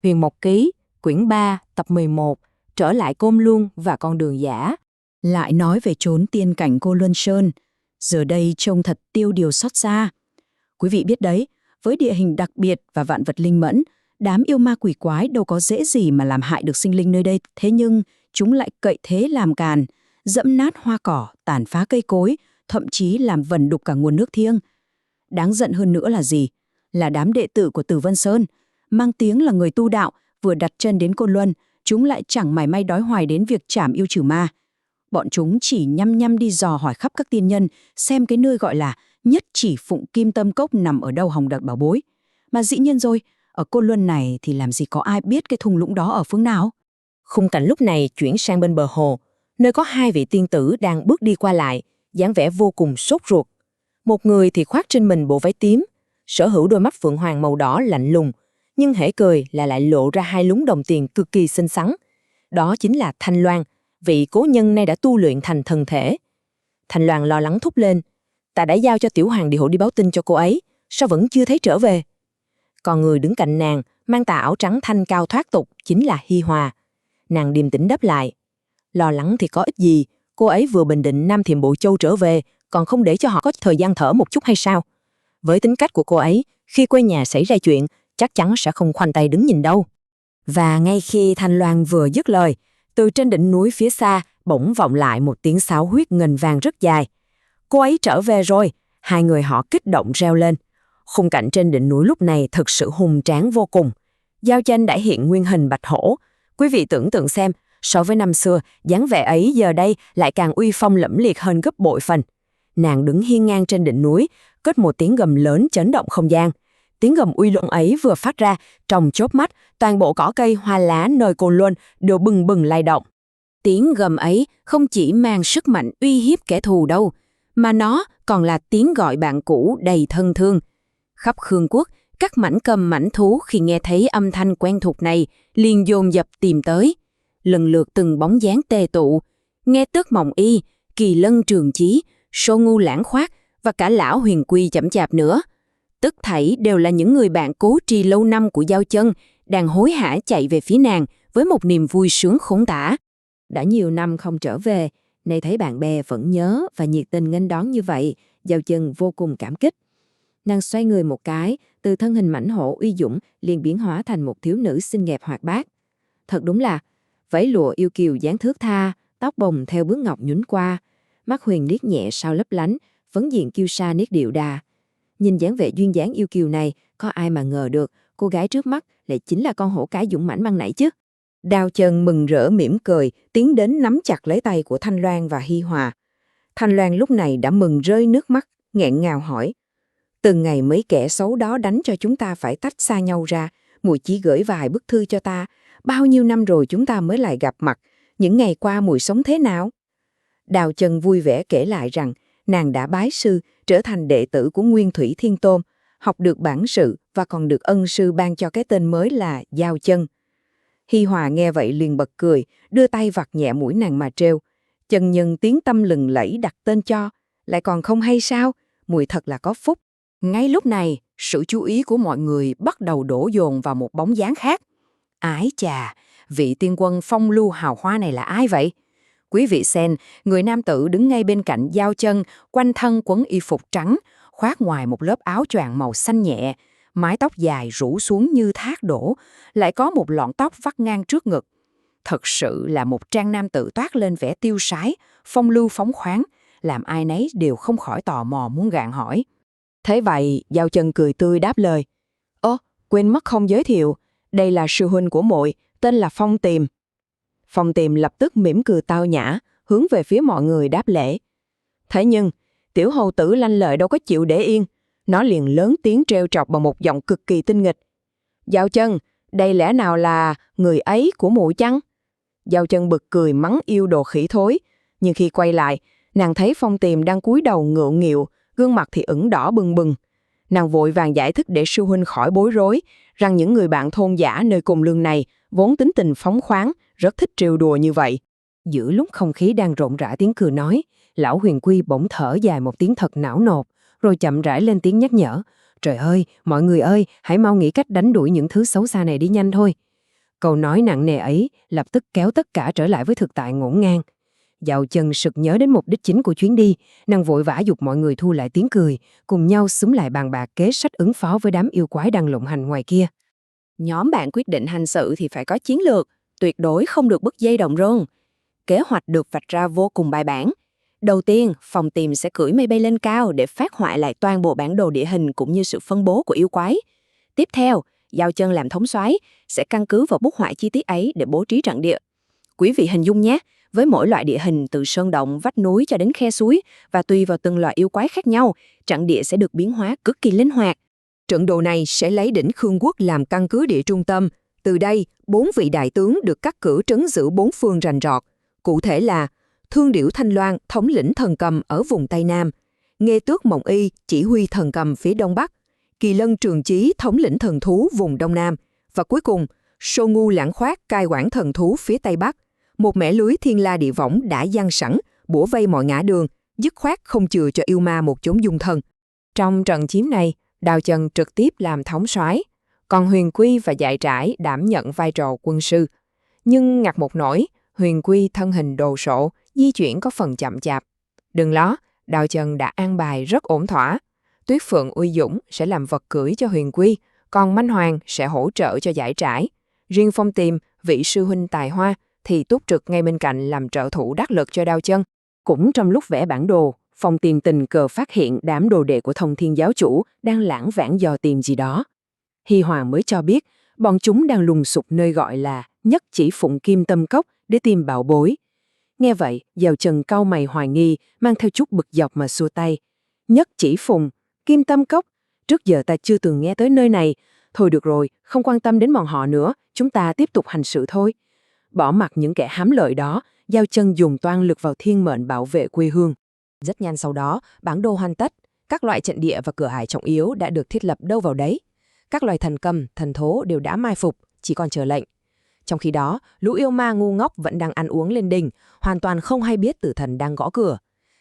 Huyền Mộc Ký, quyển 3, tập 11, trở lại Côn Luân và con đường giả. Lại nói về chốn tiên cảnh Cô Luân Sơn, giờ đây trông thật tiêu điều xót xa. Quý vị biết đấy, với địa hình đặc biệt và vạn vật linh mẫn, đám yêu ma quỷ quái đâu có dễ gì mà làm hại được sinh linh nơi đây. Thế nhưng, chúng lại cậy thế làm càn, dẫm nát hoa cỏ, tàn phá cây cối, thậm chí làm vẩn đục cả nguồn nước thiêng. Đáng giận hơn nữa là gì? Là đám đệ tử của Tử Vân Sơn, mang tiếng là người tu đạo, vừa đặt chân đến Côn Luân, chúng lại chẳng mảy may đói hoài đến việc trảm yêu trừ ma. Bọn chúng chỉ nhăm nhăm đi dò hỏi khắp các tiên nhân, xem cái nơi gọi là nhất chỉ phụng kim tâm cốc nằm ở đâu hòng đặt bảo bối. Mà dĩ nhiên rồi, ở Côn Luân này thì làm gì có ai biết cái thung lũng đó ở phương nào. Khung cảnh lúc này chuyển sang bên bờ hồ, nơi có hai vị tiên tử đang bước đi qua lại, dáng vẻ vô cùng sốt ruột. Một người thì khoác trên mình bộ váy tím, sở hữu đôi mắt phượng hoàng màu đỏ lạnh lùng, nhưng hễ cười là lại lộ ra hai lúm đồng tiền cực kỳ xinh xắn. Đó chính là Thanh Loan, vị cố nhân nay đã tu luyện thành thần thể. Thanh Loan lo lắng thúc lên, ta đã giao cho Tiểu Hoàng đi hộ đi báo tin cho cô ấy, sao vẫn chưa thấy trở về? Còn người đứng cạnh nàng, mang tà áo trắng thanh cao thoát tục, chính là Hi Hòa. Nàng điềm tĩnh đáp lại, lo lắng thì có ích gì, cô ấy vừa bình định Nam Thiểm Bộ Châu trở về, còn không để cho họ có thời gian thở một chút hay sao? Với tính cách của cô ấy, khi quê nhà xảy ra chuyện, chắc chắn sẽ không khoanh tay đứng nhìn đâu. Và ngay khi Thanh Loan vừa dứt lời, từ trên đỉnh núi phía xa bỗng vọng lại một tiếng sáo huyết ngân vang rất dài. Cô ấy trở về rồi, hai người họ kích động reo lên. Khung cảnh trên đỉnh núi lúc này thực sự hùng tráng vô cùng. Giao Tranh đã hiện nguyên hình bạch hổ. Quý vị tưởng tượng xem, so với năm xưa, dáng vẻ ấy giờ đây lại càng uy phong lẫm liệt hơn gấp bội phần. Nàng đứng hiên ngang trên đỉnh núi, cất một tiếng gầm lớn chấn động không gian. Tiếng gầm uy luận ấy vừa phát ra, trong chớp mắt, toàn bộ cỏ cây hoa lá nơi Côn Luân đều bừng bừng lay động. Tiếng gầm ấy không chỉ mang sức mạnh uy hiếp kẻ thù đâu, mà nó còn là tiếng gọi bạn cũ đầy thân thương. Khắp Khương Quốc, các mãnh cầm mãnh thú khi nghe thấy âm thanh quen thuộc này liền dồn dập tìm tới. Lần lượt từng bóng dáng tề tụ, nghe Tước Mộng Y, Kỳ Lân Trường Chí, Sô Ngu Lãng Khoát và cả lão Huyền Quy chậm chạp nữa. Tất thảy đều là những người bạn cố tri lâu năm của Giao Chân, đang hối hả chạy về phía nàng với một niềm vui sướng khôn tả. Đã nhiều năm không trở về, nay thấy bạn bè vẫn nhớ và nhiệt tình nghênh đón như vậy, Giao Chân vô cùng cảm kích. Nàng xoay người một cái, từ thân hình mãnh hổ uy dũng liền biến hóa thành một thiếu nữ xinh đẹp hoạt bát. Thật đúng là váy lụa yêu kiều dáng thướt tha, tóc bồng theo bước ngọc nhún qua, mắt huyền liếc nhẹ sao lấp lánh, phấn diện kiêu sa nét điệu đà. Nhìn dáng vẻ duyên dáng yêu kiều này, có ai mà ngờ được cô gái trước mắt lại chính là con hổ cái dũng mãnh ban nãy chứ. Đao Chân mừng rỡ mỉm cười, tiến đến nắm chặt lấy tay của Thanh Loan và Hi Hòa. Thanh Loan lúc này đã mừng rơi nước mắt, nghẹn ngào hỏi: từng ngày mấy kẻ xấu đó đánh cho chúng ta phải tách xa nhau ra, muội chỉ gửi vài bức thư cho ta. Bao nhiêu năm rồi chúng ta mới lại gặp mặt, những ngày qua muội sống thế nào? Đào Chân vui vẻ kể lại rằng nàng đã bái sư, trở thành đệ tử của Nguyên Thủy Thiên Tôn, học được bản sự và còn được ân sư ban cho cái tên mới là Giao Chân. Hi Hòa nghe vậy liền bật cười, đưa tay vặt nhẹ mũi nàng mà trêu: chân nhân tiếng tâm lừng lẫy đặt tên cho, lại còn không hay sao? Muội thật là có phúc. Ngay lúc này, sự chú ý của mọi người bắt đầu đổ dồn vào một bóng dáng khác. Ái chà, vị tiên quân phong lưu hào hoa này là ai vậy? Quý vị xem, người nam tử đứng ngay bên cạnh Giao Chân, quanh thân quấn y phục trắng, khoác ngoài một lớp áo choàng màu xanh nhẹ, mái tóc dài rủ xuống như thác đổ, lại có một lọn tóc vắt ngang trước ngực. Thật sự là một trang nam tử toát lên vẻ tiêu sái, phong lưu phóng khoáng, làm ai nấy đều không khỏi tò mò muốn gạn hỏi. Thế vậy, Giao Chân cười tươi đáp lời: Ơ, quên mất không giới thiệu, đây là sư huynh của muội, tên là Phong Tiềm. Phong Tiềm lập tức mỉm cười tao nhã, hướng về phía mọi người đáp lễ. Thế nhưng, tiểu hầu tử lanh lợi đâu có chịu để yên, nó liền lớn tiếng trêu chọc bằng một giọng cực kỳ tinh nghịch. Giao Chân, đây lẽ nào là người ấy của muội chăng? Giao Chân bực cười mắng yêu đồ khỉ thối, nhưng khi quay lại, nàng thấy Phong Tiềm đang cúi đầu ngượng nghịu, gương mặt thì ửng đỏ bừng bừng. Nàng vội vàng giải thích để sư huynh khỏi bối rối, rằng những người bạn thôn dã nơi cùng lương này vốn tính tình phóng khoáng, rất thích trêu đùa như vậy. Giữa lúc không khí đang rộn rã tiếng cười nói, lão Huyền Quy bỗng thở dài một tiếng thật não nột, rồi chậm rãi lên tiếng nhắc nhở. Trời ơi, mọi người ơi, hãy mau nghĩ cách đánh đuổi những thứ xấu xa này đi nhanh thôi. Câu nói nặng nề ấy lập tức kéo tất cả trở lại với thực tại ngổn ngang. Dạo chân sực nhớ đến mục đích chính của chuyến đi, nàng vội vã giục mọi người thu lại tiếng cười, cùng nhau xúm lại bàn bạc kế sách ứng phó với đám yêu quái đang lộng hành ngoài kia. Nhóm bạn quyết định hành sự thì phải có chiến lược, tuyệt đối không được bứt dây động rôn. Kế hoạch được vạch ra vô cùng bài bản. Đầu tiên, phòng tìm sẽ cưỡi mây bay lên cao để phác họa lại toàn bộ bản đồ địa hình cũng như sự phân bố của yêu quái. Tiếp theo, Giao Chân làm thống soái sẽ căn cứ vào bút họa chi tiết ấy để bố trí trận địa. Quý vị hình dung nhé, với mỗi loại địa hình từ sơn động, vách núi cho đến khe suối và tùy vào từng loại yêu quái khác nhau, trận địa sẽ được biến hóa cực kỳ linh hoạt. Trận đồ này sẽ lấy đỉnh Khương Quốc làm căn cứ địa trung tâm. Từ đây, 4 vị đại tướng được cắt cử trấn giữ 4 phương rành rọt. Cụ thể là Thương Điểu Thanh Loan thống lĩnh thần cầm ở vùng Tây Nam, Nghê Tước Mộng Y chỉ huy thần cầm phía Đông Bắc, Kỳ Lân Trường Chí thống lĩnh thần thú vùng Đông Nam, và cuối cùng, Sô Ngu Lãng Khoát cai quản thần thú phía Tây Bắc. Một mẻ lưới thiên la địa võng đã giăng sẵn, bủa vây mọi ngã đường, dứt khoát không chừa cho yêu ma một chốn dung thân. Trong trận chiến này, Đào Chân trực tiếp làm thống soái, còn Huyền Quy và Dạy Trải đảm nhận vai trò quân sư. Nhưng ngặt một nỗi, Huyền Quy thân hình đồ sộ, di chuyển có phần chậm chạp. Đừng lo, Đào Chân đã an bài rất ổn thỏa. Tuyết Phượng Uy Dũng sẽ làm vật cưỡi cho Huyền Quy, còn Manh Hoàng sẽ hỗ trợ cho Dạy Trải. Riêng Phong Tiềm, vị sư huynh tài hoa, thì túc trực ngay bên cạnh làm trợ thủ đắc lực cho Đào Chân. Cũng trong lúc vẽ bản đồ, Phong Tiềm tình cờ phát hiện đám đồ đệ của Thông Thiên giáo chủ đang lãng vãng dò tìm gì đó. Hi Hoàng mới cho biết, bọn chúng đang lùng sục nơi gọi là Nhất Chỉ Phụng Kim Tâm Cốc để tìm bảo bối. Nghe vậy, Giao Chân cau mày hoài nghi, mang theo chút bực dọc mà xua tay. Nhất Chỉ Phụng, Kim Tâm Cốc, trước giờ ta chưa từng nghe tới nơi này. Thôi được rồi, không quan tâm đến bọn họ nữa, chúng ta tiếp tục hành sự thôi. Bỏ mặc những kẻ hám lợi đó, Giao Chân dùng toan lực vào thiên mệnh bảo vệ quê hương. Rất nhanh sau đó, bản đồ hoàn tất, các loại trận địa và cửa ải trọng yếu đã được thiết lập đâu vào đấy. Các loài thần cầm, thần thố đều đã mai phục, chỉ còn chờ lệnh. Trong khi đó, lũ yêu ma ngu ngốc vẫn đang ăn uống lên đình, hoàn toàn không hay biết tử thần đang gõ cửa.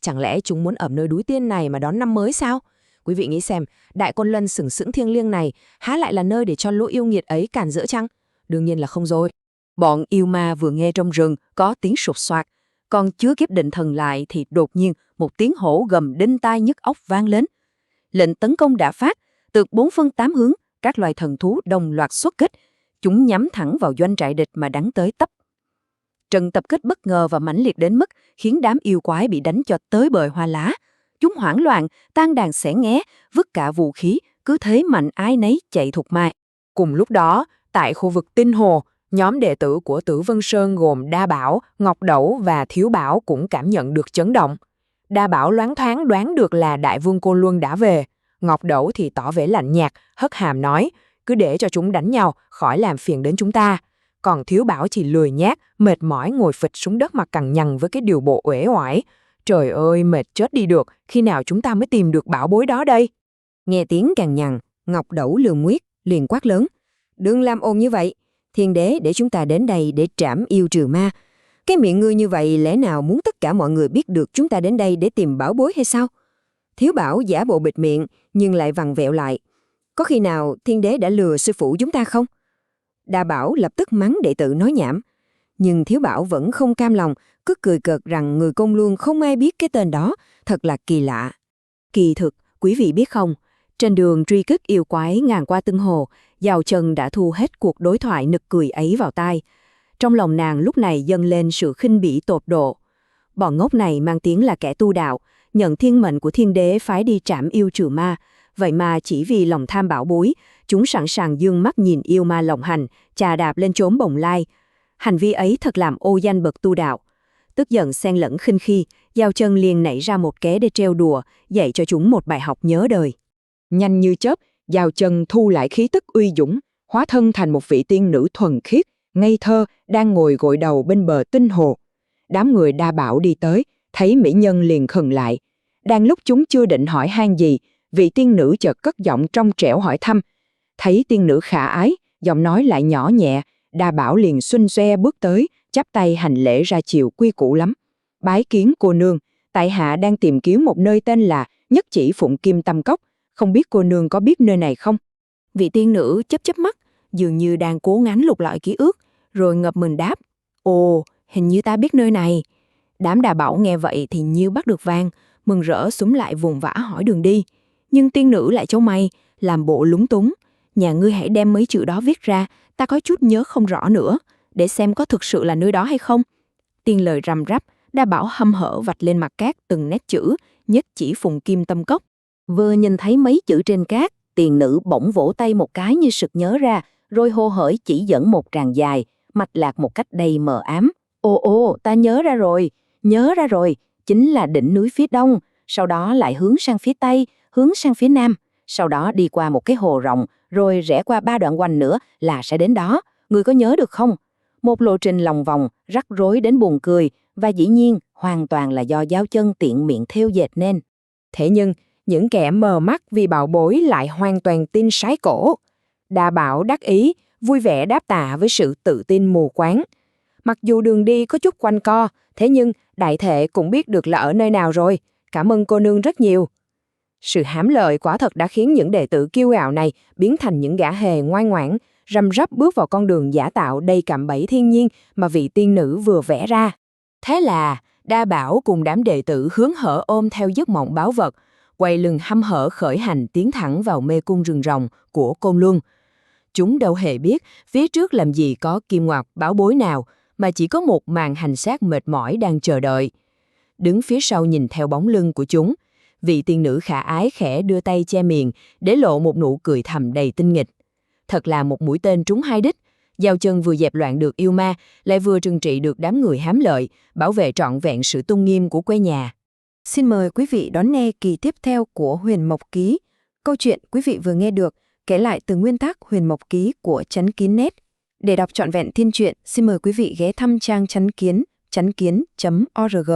Chẳng lẽ chúng muốn ở nơi núi tiên này mà đón năm mới sao? Quý vị nghĩ xem, Đại Côn Lôn sừng sững thiêng liêng này há lại là nơi để cho lũ yêu nghiệt ấy cản rỡ chăng? Đương nhiên là không rồi. Bọn yêu ma vừa nghe trong rừng có tiếng sột soạt, còn chưa kịp định thần lại thì đột nhiên một tiếng hổ gầm đinh tai nhức óc vang lên. Lệnh tấn công đã phát, từ 4 phương 8 hướng, các loài thần thú đồng loạt xuất kích. Chúng nhắm thẳng vào doanh trại địch mà đánh tới tấp. Trận tập kích bất ngờ và mãnh liệt đến mức khiến đám yêu quái bị đánh cho tới bời hoa lá. Chúng hoảng loạn, tan đàn xẻ nghé, vứt cả vũ khí, cứ thế mạnh ai nấy chạy thục mạng. Cùng lúc đó, tại khu vực Tinh Hồ, nhóm đệ tử của Tử Vân Sơn gồm Đa Bảo, Ngọc Đẩu và Thiếu Bảo cũng cảm nhận được chấn động. Đa Bảo loáng thoáng đoán được là Đại Vương Côn Luân đã về. Ngọc Đẩu thì tỏ vẻ lạnh nhạt, hất hàm nói, cứ để cho chúng đánh nhau, khỏi làm phiền đến chúng ta. Còn Thiếu Bảo chỉ lười nhác, mệt mỏi ngồi phịch xuống đất mà cằn nhằn với cái điều bộ uể oải. Trời ơi, mệt chết đi được, khi nào chúng ta mới tìm được bảo bối đó đây? Nghe tiếng cằn nhằn, Ngọc Đẩu lườm nguyết, liền quát lớn. Đừng làm ồn như vậy, Thiên Đế để chúng ta đến đây để trảm yêu trừ ma. Cái miệng ngươi như vậy lẽ nào muốn tất cả mọi người biết được chúng ta đến đây để tìm bảo bối hay sao? Thiếu Bảo giả bộ bịt miệng nhưng lại vặn vẹo lại. Có khi nào Thiên Đế đã lừa sư phụ chúng ta không? Đa Bảo lập tức mắng đệ tử nói nhảm. Nhưng Thiếu Bảo vẫn không cam lòng, cứ cười cợt rằng người Côn Luân không ai biết cái tên đó, thật là kỳ lạ. Kỳ thực, quý vị biết không, trên đường truy kích yêu quái ngang qua Tinh Hồ, Giao Chân đã thu hết cuộc đối thoại nực cười ấy vào tai. Trong lòng nàng lúc này dâng lên sự khinh bỉ tột độ. Bọn ngốc này mang tiếng là kẻ tu đạo, nhận thiên mệnh của Thiên Đế phái đi trảm yêu trừ ma, vậy mà chỉ vì lòng tham bảo bối, chúng sẵn sàng dương mắt nhìn yêu ma lộng hành, chà đạp lên chốn bồng lai. Hành vi ấy thật làm ô danh bậc tu đạo. Tức giận xen lẫn khinh khi, Giao Chân liền nảy ra một kế để trêu đùa, dạy cho chúng một bài học nhớ đời. Nhanh như chớp, Giao Chân thu lại khí tức uy dũng, hóa thân thành một vị tiên nữ thuần khiết, ngây thơ, đang ngồi gội đầu bên bờ Tinh Hồ. Đám người Đa Bảo đi tới, thấy mỹ nhân liền khựng lại. Đang lúc chúng chưa định hỏi han gì, vị tiên nữ chợt cất giọng trong trẻo hỏi thăm. Thấy tiên nữ khả ái, giọng nói lại nhỏ nhẹ, Đa Bảo liền xuân xoe bước tới, chắp tay hành lễ ra chiều quy củ lắm. Bái kiến cô nương, tại hạ đang tìm kiếm một nơi tên là Nhất Chỉ Phụng Kim Tâm Cốc, không biết cô nương có biết nơi này không? Vị tiên nữ chớp chớp mắt, dường như đang cố ngắn lục lọi ký ức, rồi ngập ngừng đáp, ồ, hình như ta biết nơi này. Đám đà bảo nghe vậy thì như bắt được vàng, mừng rỡ xúm lại vùng vã hỏi đường đi. Nhưng tiên nữ lại châu mày, làm bộ lúng túng. Nhà ngươi hãy đem mấy chữ đó viết ra, ta có chút nhớ không rõ nữa, để xem có thực sự là nơi đó hay không. Tiên lời răm rắp, đa bảo hăm hở vạch lên mặt cát từng nét chữ, nhất chỉ phùng kim tâm cốc. Vừa nhìn thấy mấy chữ trên cát, tiền nữ bỗng vỗ tay một cái như sực nhớ ra, rồi hô hởi chỉ dẫn một tràng dài, mạch lạc một cách đầy mờ ám. Ồ, ta nhớ ra rồi, chính là đỉnh núi phía đông, sau đó lại hướng sang phía tây, hướng sang phía nam, sau đó đi qua một cái hồ rộng, rồi rẽ qua 3 đoạn quanh nữa là sẽ đến đó. Người có nhớ được không? Một lộ trình lòng vòng, rắc rối đến buồn cười, và dĩ nhiên hoàn toàn là do giáo chân tiện miệng thêu dệt nên. Thế nhưng, những kẻ mờ mắt vì bảo bối lại hoàn toàn tin sái cổ. Đa bảo đắc ý, vui vẻ đáp tạ với sự tự tin mù quáng. Mặc dù đường đi có chút quanh co, thế nhưng đại thể cũng biết được là ở nơi nào rồi. Cảm ơn cô nương rất nhiều. Sự hám lợi quả thật đã khiến những đệ tử kiêu ngạo này biến thành những gã hề ngoan ngoãn, răm rắp bước vào con đường giả tạo đầy cạm bẫy thiên nhiên mà vị tiên nữ vừa vẽ ra. Thế là, Đa Bảo cùng đám đệ tử hướng hở ôm theo giấc mộng báu vật, quay lưng hăm hở khởi hành tiến thẳng vào mê cung rừng rồng của Côn Luân. Chúng đâu hề biết phía trước làm gì có kim ngoạc bảo bối nào, mà chỉ có một màn hành xác mệt mỏi đang chờ đợi. Đứng phía sau nhìn theo bóng lưng của chúng, vị tiên nữ khả ái khẽ đưa tay che miệng để lộ một nụ cười thầm đầy tinh nghịch. Thật là một mũi tên trúng hai đích, giao chân vừa dẹp loạn được yêu ma, lại vừa trừng trị được đám người hám lợi, bảo vệ trọn vẹn sự tôn nghiêm của quê nhà. Xin mời quý vị đón nghe kỳ tiếp theo của Huyền Mộc Ký. Câu chuyện quý vị vừa nghe được kể lại từ nguyên tác Huyền Mộc Ký của Chấn Kiến Net. Để đọc trọn vẹn thiên truyện, xin mời quý vị ghé thăm trang chấn kiến.org.